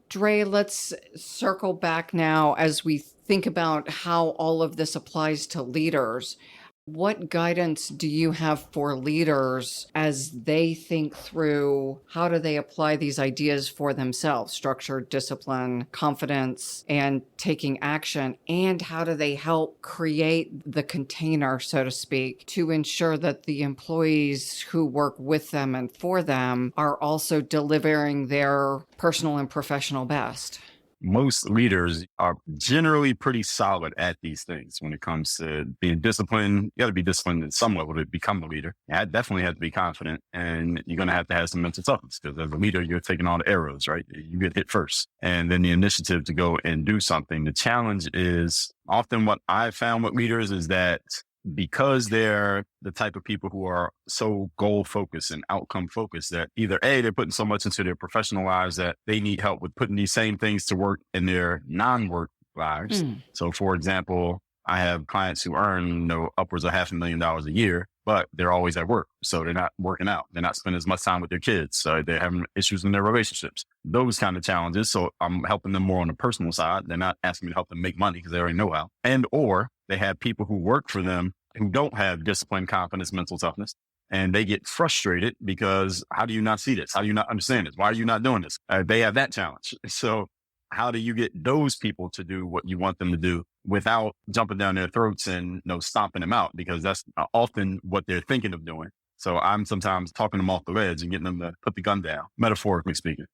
Dre, let's circle back now as we think about how all of this applies to leaders. What guidance do you have for leaders as they think through how do they apply these ideas for themselves, structure, discipline, confidence, and taking action? And how do they help create the container, so to speak, to ensure that the employees who work with them and for them are also delivering their personal and professional best? Most leaders are generally pretty solid at these things when it comes to being disciplined. You got to be disciplined at some level to become a leader. You definitely have to be confident, and you're going to have some mental toughness, because as a leader, you're taking all the arrows, right? You get hit first, and then the initiative to go and do something. The challenge is often what I've found with leaders is that because they're the type of people who are so goal focused and outcome focused, that either A, they're putting so much into their professional lives that they need help with putting these same things to work in their non-work lives. So for example, I have clients who earn upwards of $500,000 a year, but they're always at work. So they're not working out. They're not spending as much time with their kids. So they're having issues in their relationships, those kind of challenges. So I'm helping them more on the personal side. They're not asking me to help them make money because they already know how. Or they have people who work for them who don't have discipline, confidence, mental toughness, and they get frustrated because how do you not see this? How do you not understand this? Why are you not doing this? They have that challenge. So how do you get those people to do what you want them to do without jumping down their throats and stomping them out? Because that's often what they're thinking of doing. So I'm sometimes talking them off the ledge and getting them to put the gun down, metaphorically speaking,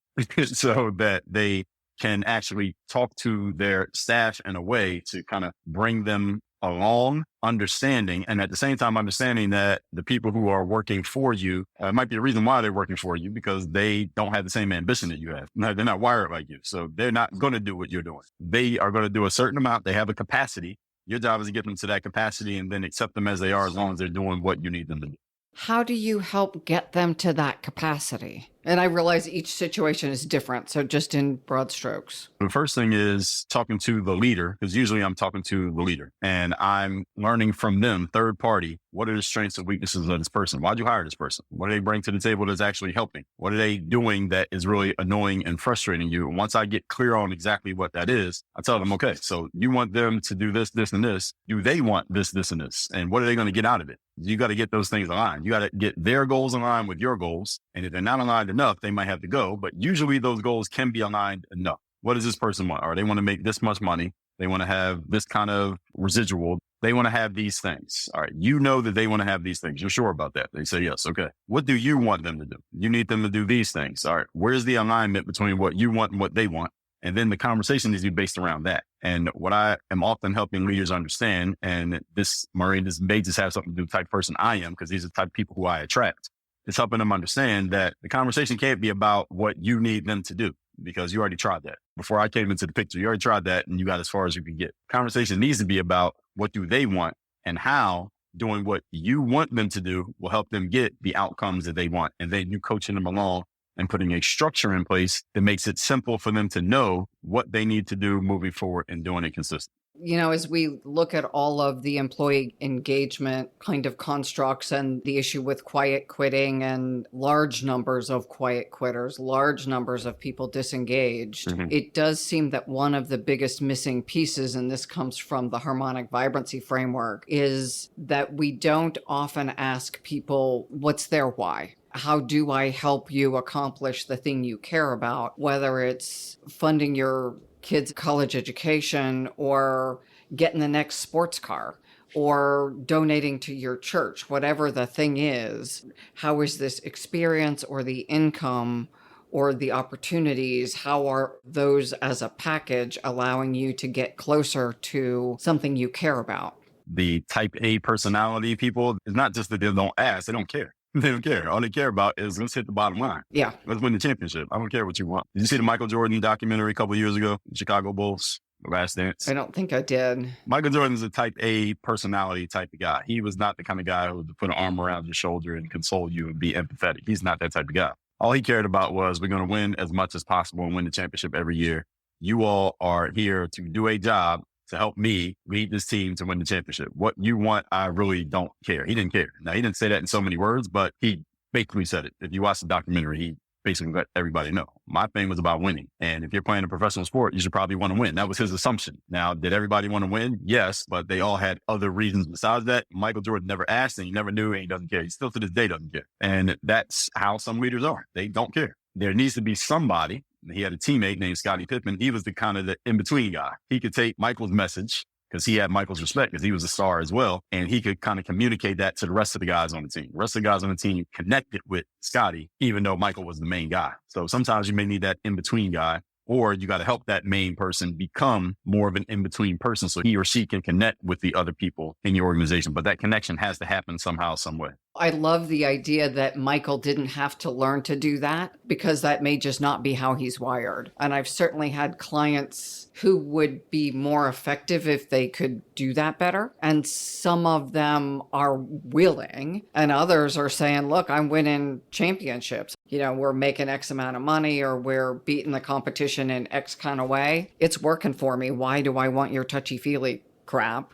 so that they can actually talk to their staff in a way to kind of bring them along, understanding, and at the same time understanding that the people who are working for you might be the reason why they're working for you, because they don't have the same ambition that you have. They're not wired like you. So they're not going to do what you're doing. They are going to do a certain amount. They have a capacity. Your job is to get them to that capacity and then accept them as they are, as long as they're doing what you need them to do. How do you help get them to that capacity? And I realize each situation is different, so just in broad strokes. The first thing is talking to the leader, because usually I'm talking to the leader and I'm learning from them, third party, what are the strengths and weaknesses of this person? Why'd you hire this person? What do they bring to the table that's actually helping? What are they doing that is really annoying and frustrating you? And once I get clear on exactly what that is, I tell them, okay, so you want them to do this, this, and this. Do they want this, this, and this? And what are they going to get out of it? You got to get those things aligned. You got to get their goals aligned with your goals. And if they're not aligned enough, they might have to go. But usually those goals can be aligned enough. What does this person want? Or they want to make this much money. They want to have this kind of residual. They want to have these things. All right. You know that they want to have these things. You're sure about that. They say, yes. Okay. What do you want them to do? You need them to do these things. All right. Where's the alignment between what you want and what they want? And then the conversation needs to be based around that. And what I am often helping leaders understand, and this, Maureen, this may just have something to do with the type of person I am, because these are the type of people who I attract. It's helping them understand that the conversation can't be about what you need them to do, because you already tried that. Before I came into the picture, you already tried that and you got as far as you can get. Conversation needs to be about what do they want and how doing what you want them to do will help them get the outcomes that they want. And then you coaching them along and putting a structure in place that makes it simple for them to know what they need to do moving forward and doing it consistently. You know, as we look at all of the employee engagement kind of constructs and the issue with quiet quitting and large numbers of quiet quitters, large numbers of people disengaged, it does seem that one of the biggest missing pieces, and this comes from the harmonic vibrancy framework, is that we don't often ask people, what's their why? How do I help you accomplish the thing you care about? Whether it's funding your kids' college education or getting the next sports car or donating to your church, whatever the thing is, how is this experience or the income or the opportunities, how are those as a package allowing you to get closer to something you care about? The type A personality people, it's not just that they don't ask, they don't care. They don't care. All they care about is let's hit the bottom line. Yeah. Let's win the championship. I don't care what you want. Did you see the Michael Jordan documentary a couple of years ago? Chicago Bulls, The Last Dance? I don't think I did. Michael Jordan's a type A personality type of guy. He was not the kind of guy who would put an arm around your shoulder and console you and be empathetic. He's not that type of guy. All he cared about was we're going to win as much as possible and win the championship every year. You all are here to do a job to help me lead this team to win the championship. What you want, I really don't care. He didn't care. Now, he didn't say that in so many words, but he basically said it. If you watch the documentary, he basically let everybody know. My thing was about winning. And if you're playing a professional sport, you should probably want to win. That was his assumption. Now, did everybody want to win? Yes, but they all had other reasons besides that. Michael Jordan never asked and he never knew and he doesn't care. He still to this day doesn't care. And that's how some leaders are. They don't care. There needs to be somebody. He had a teammate named Scottie Pippen. He was the kind of the in-between guy. He could take Michael's message because he had Michael's respect because he was a star as well. And he could kind of communicate that to the rest of the guys on the team. The rest of the guys on the team connected with Scottie, even though Michael was the main guy. So sometimes you may need that in-between guy, or you got to help that main person become more of an in-between person so he or she can connect with the other people in your organization. But that connection has to happen somehow, some way. I love the idea that Michael didn't have to learn to do that because that may just not be how he's wired. And I've certainly had clients who would be more effective if they could do that better. And some of them are willing and others are saying, look, I'm winning championships. You know, we're making X amount of money or we're beating the competition in X kind of way. It's working for me. Why do I want your touchy-feely crap?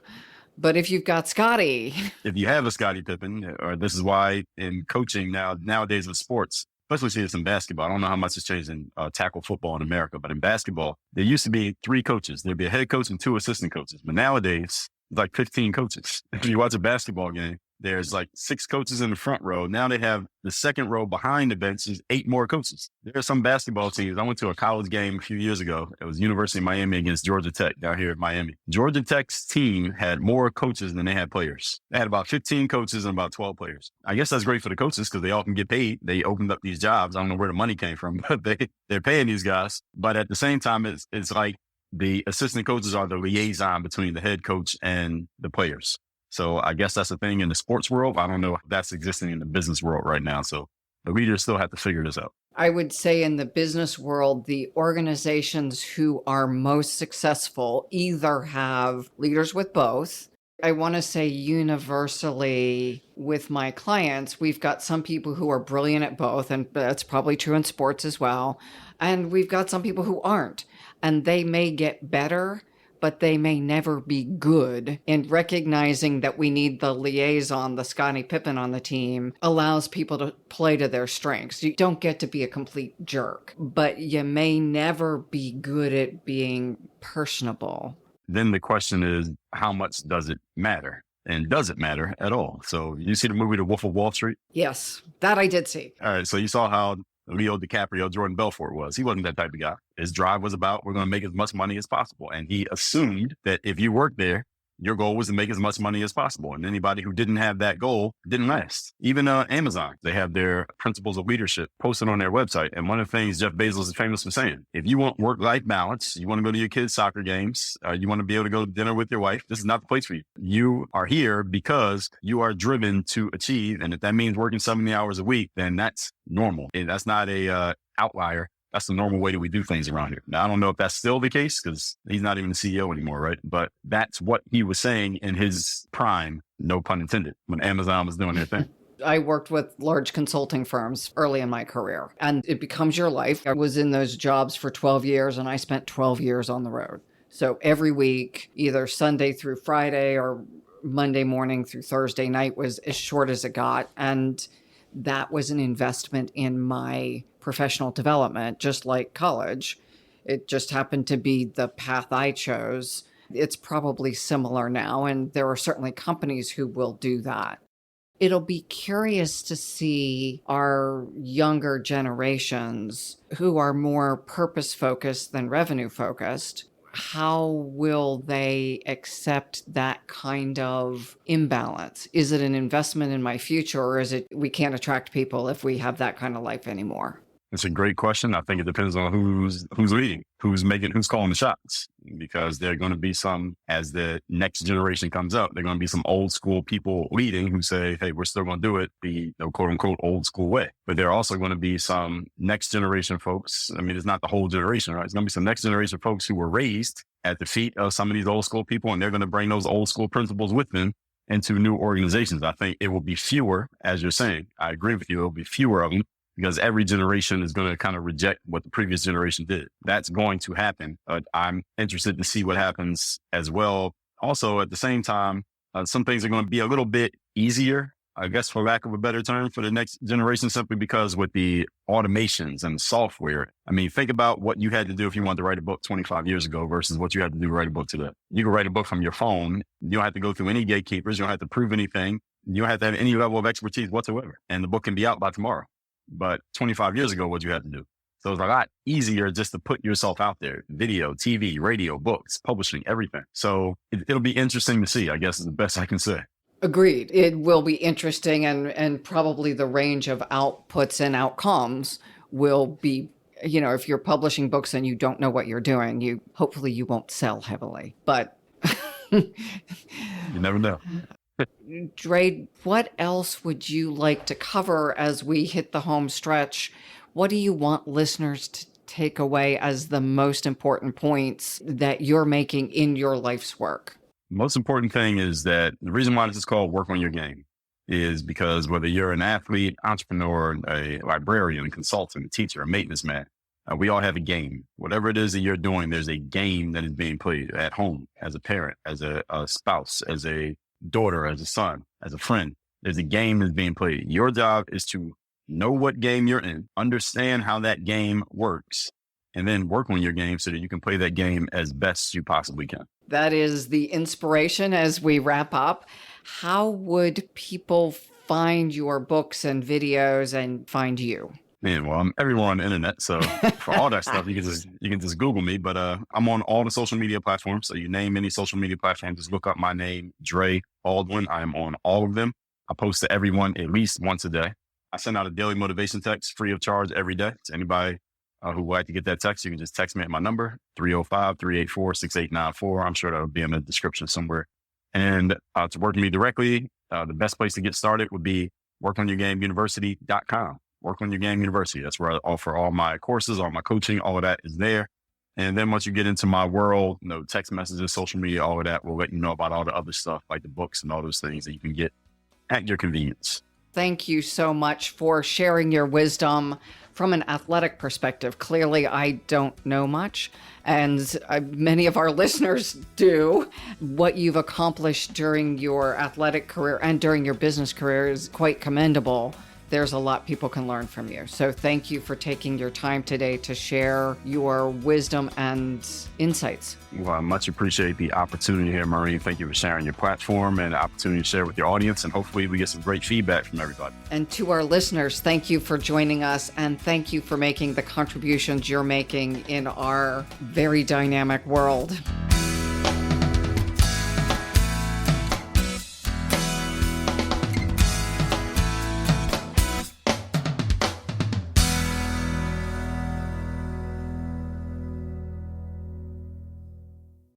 But if you've got Scottie. If you have a Scottie Pippen, or this is why in coaching nowadays with sports, especially see this in basketball, I don't know how much it's changed in tackle football in America, but in basketball, there used to be 3 coaches. There'd be a head coach and 2 assistant coaches. But nowadays, it's like 15 coaches. If you watch a basketball game, there's like 6 coaches in the front row. Now they have the second row behind the bench is 8 more coaches. There are some basketball teams. I went to a college game a few years ago. It was University of Miami against Georgia Tech down here in Miami. Georgia Tech's team had more coaches than they had players. They had about 15 coaches and about 12 players. I guess that's great for the coaches because they all can get paid. They opened up these jobs. I don't know where the money came from, but they're paying these guys. But at the same time, it's like the assistant coaches are the liaison between the head coach and the players. So I guess that's a thing in the sports world. I don't know if that's existing in the business world right now. So the leaders still have to figure this out. I would say in the business world, the organizations who are most successful either have leaders with both I want to say universally with my clients, we've got some people who are brilliant at both, and that's probably true in sports as well. And we've got some people who aren't, and they may get better, but they may never be good. And recognizing that we need the liaison, the Scottie Pippen on the team, allows people to play to their strengths. You don't get to be a complete jerk, but you may never be good at being personable. Then the question is, how much does it matter? And does it matter at all? So you see the movie The Wolf of Wall Street? Yes, that I did see. All right. So you saw how Leo DiCaprio, Jordan Belfort was. He wasn't that type of guy. His drive was about, we're going to make as much money as possible. And he assumed that if you worked there, your goal was to make as much money as possible. And anybody who didn't have that goal didn't last. Even Amazon, they have their principles of leadership posted on their website. And one of the things Jeff Bezos is famous for saying, if you want work-life balance, you want to go to your kids' soccer games, you want to be able to go to dinner with your wife, this is not the place for you. You are here because you are driven to achieve. And if that means working 70 hours a week, then that's normal. And that's not a outlier. That's the normal way that we do things around here. Now, I don't know if that's still the case because he's not even the CEO anymore, right? But that's what he was saying in his prime, no pun intended, when Amazon was doing their thing. I worked with large consulting firms early in my career, and it becomes your life. I was in those jobs for 12 years, and I spent 12 years on the road. So every week, either Sunday through Friday or Monday morning through Thursday night was as short as it got. And that was an investment in my professional development, just like college. It just happened to be the path I chose. It's probably similar now, and there are certainly companies who will do that. It'll be curious to see our younger generations who are more purpose-focused than revenue-focused. How will they accept that kind of imbalance? Is it an investment in my future, or is it we can't attract people if we have that kind of life anymore? It's a great question. I think it depends on who's leading, who's calling the shots, because there are going to be some, as the next generation comes up, there are going to be some old school people leading who say, hey, we're still going to do it the quote unquote old school way. But there are also going to be some next generation folks. I mean, it's not the whole generation, right? It's going to be some next generation folks who were raised at the feet of some of these old school people, and they're going to bring those old school principles with them into new organizations. I think it will be fewer, as you're saying. I agree with you. It will be fewer of them, because every generation is going to kind of reject what the previous generation did. That's going to happen. I'm interested to see what happens as well. Also, at the same time, some things are going to be a little bit easier, I guess, for lack of a better term, for the next generation, simply because with the automations and software, I mean, think about what you had to do if you wanted to write a book 25 years ago versus what you had to do to write a book today. You can write a book from your phone. You don't have to go through any gatekeepers. You don't have to prove anything. You don't have to have any level of expertise whatsoever. And the book can be out by tomorrow. But 25 years ago, what you had to do. So it's a lot easier just to put yourself out there. Video, TV, radio, books, publishing, everything. So it'll be interesting to see, I guess, is the best I can say. Agreed. It will be interesting, and probably the range of outputs and outcomes will be, if you're publishing books and you don't know what you're doing, hopefully you won't sell heavily. But you never know. Dre, what else would you like to cover as we hit the home stretch? What do you want listeners to take away as the most important points that you're making in your life's work? Most important thing is that the reason why this is called Work on Your Game is because whether you're an athlete, entrepreneur, a librarian, a consultant, a teacher, a maintenance man, we all have a game. Whatever it is that you're doing, there's a game that is being played at home, as a parent, as a spouse, as a daughter, as a son, as a friend. There's a game that's being played. Your job is to know what game you're in, understand how that game works, and then work on your game so that you can play that game as best you possibly can. That is the inspiration as we wrap up. How would people find your books and videos and find you? Man, well, I'm everywhere on the internet. So for all that stuff, you can just Google me. But I'm on all the social media platforms. So you name any social media platform, just look up my name, Dre Baldwin. I am on all of them. I post to everyone at least once a day. I send out a daily motivation text free of charge every day. To anybody who would like to get that text, you can just text me at my number, 305-384-6894. I'm sure that'll be in the description somewhere. And to work with me directly, the best place to get started would be workonyourgameuniversity.com. Work on Your Game University. That's where I offer all my courses, all my coaching, all of that is there. And then once you get into my world, text messages, social media, all of that will let you know about all the other stuff, like the books and all those things that you can get at your convenience. Thank you so much for sharing your wisdom from an athletic perspective. Clearly, I don't know much, and many of our listeners do. What you've accomplished during your athletic career and during your business career is quite commendable. There's a lot people can learn from you. So thank you for taking your time today to share your wisdom and insights. Well, I much appreciate the opportunity here, Maureen. Thank you for sharing your platform and the opportunity to share with your audience. And hopefully we get some great feedback from everybody. And to our listeners, thank you for joining us. And thank you for making the contributions you're making in our very dynamic world.